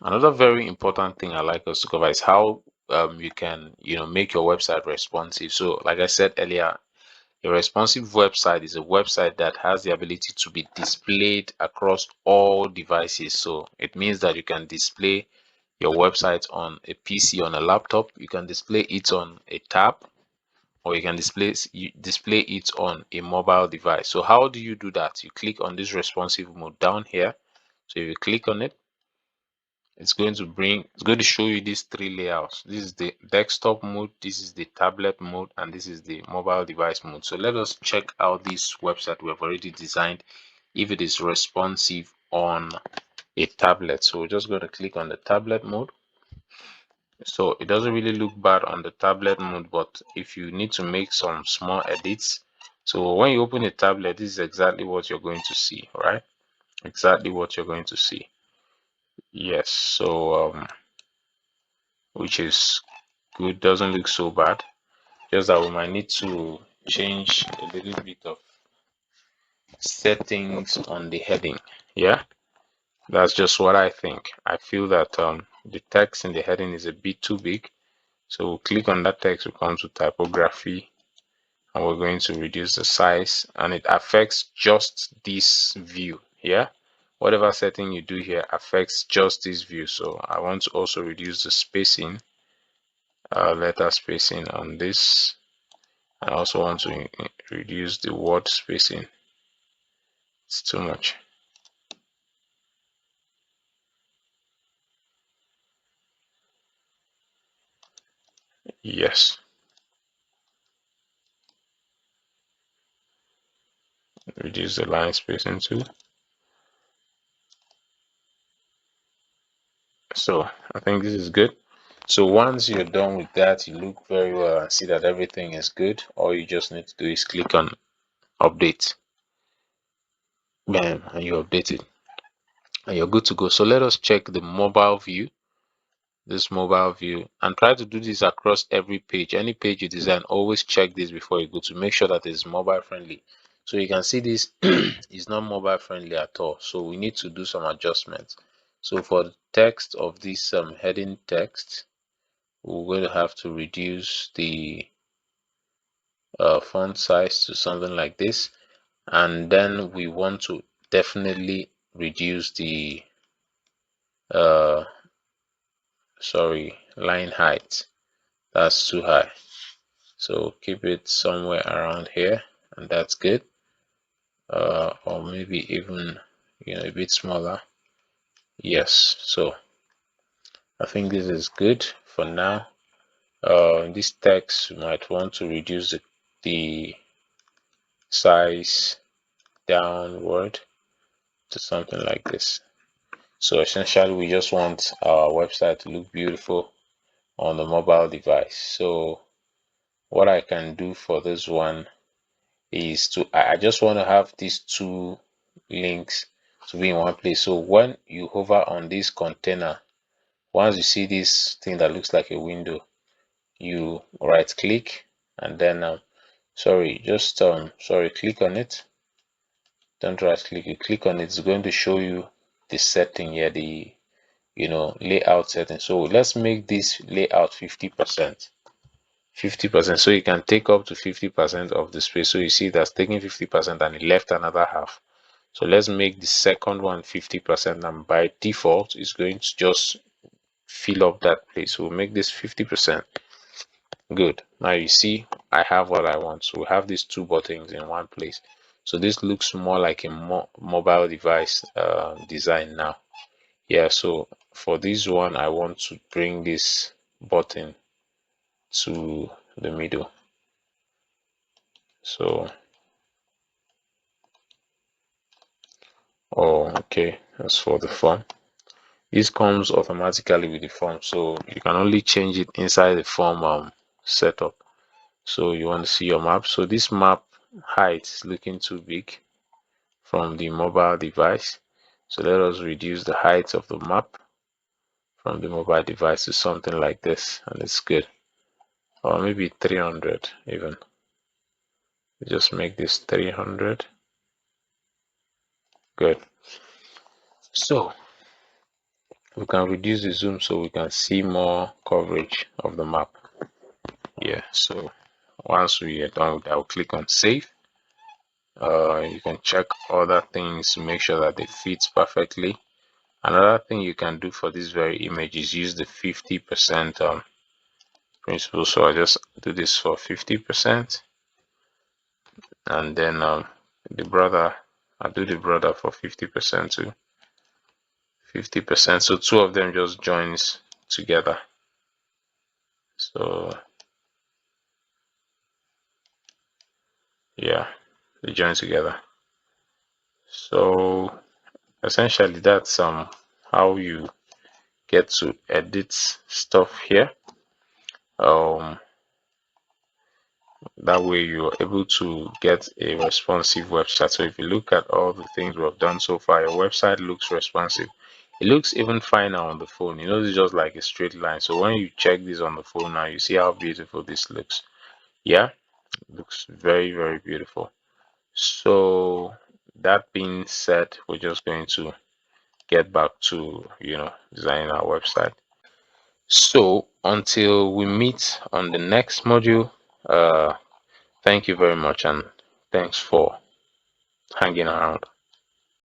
Another very important thing I like us to cover is how you can make your website responsive. So like I said earlier, a responsive website is a website that has the ability to be displayed across all devices. So it means that you can display your website on a PC, on a laptop, you can display it on a tab, or you can display it on a mobile device. So how do you do that? You click on this responsive mode down here. So if you click on it, it's going to show you these three layouts. This is the desktop mode, this is the tablet mode, and this is the mobile device mode. So let us check out this website we have already designed, if it is responsive on a tablet. So we're just going to click on the tablet mode. So it doesn't really look bad on the tablet mode, but if you need to make some small edits, so when you open a tablet, this is exactly what you're going to see, right? Exactly what you're going to see. Yes, so which is good, doesn't look so bad. Just that we might need to change a little bit of settings on the heading. Yeah, that's just what I think. I feel that the text in the heading is a bit too big. So we'll click on that text, we'll come to typography, and we're going to reduce the size, and it affects just this view. Yeah, whatever setting you do here affects just this view. So I want to also reduce the spacing, letter spacing on this. I also want to reduce the word spacing. It's too much. Yes, reduce the line spacing too. So I think this is good. So once you're done with that, you look very well and see that everything is good. All you just need to do is click on update. Bam, and you update it. And you're good to go. So let us check the mobile view, this mobile view, and try to do this across every page. Any page you design, always check this before you go to make sure that it's mobile friendly. So you can see this is not mobile friendly at all. So we need to do some adjustments. So for the text of this heading text, we're going to have to reduce the font size to something like this, and then we want to definitely reduce the line height. That's too high, so keep it somewhere around here, and that's good. Or maybe even a bit smaller. Yes, so I think this is good for now. This text you might want to reduce the size downward to something like this. So essentially we just want our website to look beautiful on the mobile device. So what I can do for this one is I just want to have these two links to be in one place. So when you hover on this container, once you see this thing that looks like a window, you right click, and then click on it. Don't right click, you click on it. It's going to show you the setting here, the layout setting. So let's make this layout 50%. 50%, so you can take up to 50% of the space. So you see that's taking 50% and it left another half. So let's make the second one 50%, and by default it's going to just fill up that place. So we'll make this 50%. Good. Now you see I have what I want. So we have these two buttons in one place. So this looks more like a mobile device design now. Yeah, so for this one I want to bring this button to the middle. So okay, that's for the form. This comes automatically with the form, so you can only change it inside the form setup. So you want to see your map. So this map height is looking too big from the mobile device. So let us reduce the height of the map from the mobile device to something like this, and it's good. Or maybe 300 even. Just make this 300. Good. So we can reduce the zoom so we can see more coverage of the map. Yeah, so once we are done with that, I'll click on save. You can check other things to make sure that they fit perfectly. Another thing you can do for this very image is use the 50% principle. So I just do this for 50%, and then the brother, I do the brother for 50% too. 50%, so two of them just joins together. So yeah, they join together. So essentially that's how you get to edit stuff here. That way you're able to get a responsive website. So if you look at all the things we've done so far, your website looks responsive. It looks even finer on the phone. You know, it's just like a straight line. So when you check this on the phone now, you see how beautiful this looks. Yeah, it looks very, very beautiful. So that being said, we're just going to get back to, designing our website. So until we meet on the next module, thank you very much, and thanks for hanging around.